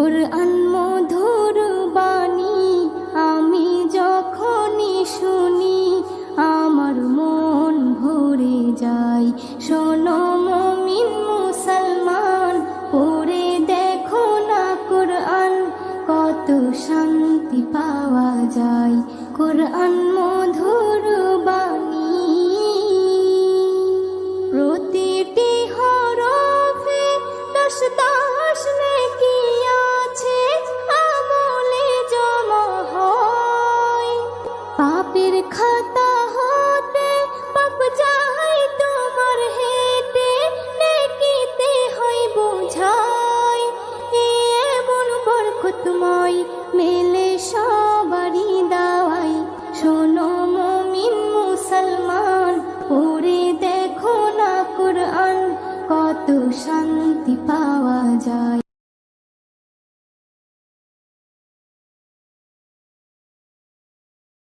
কুরআন মধুর বাণী আমি যখনই শুনি আমার মন ভরে যায়। শোনো মুমিন মুসলমান, পড়ে দেখো না কুরআন, কত শান্তি পাওয়া যায়। কুরআন মধুর বাণী, প্রতিটি হরফে দশ দশ নেকি আছে, আমলে জমা হয়। পাপের খাতা হতে পাপ যায় তোমার হেঁটে, নেকিতে হয় বোঝাই। এমন বরকতময় মেলে সবারই দাওয়াই। শোনো মুমিন মুসলমান, পড়ে দেখো না কুরআন, কত শান্তি পাওয়া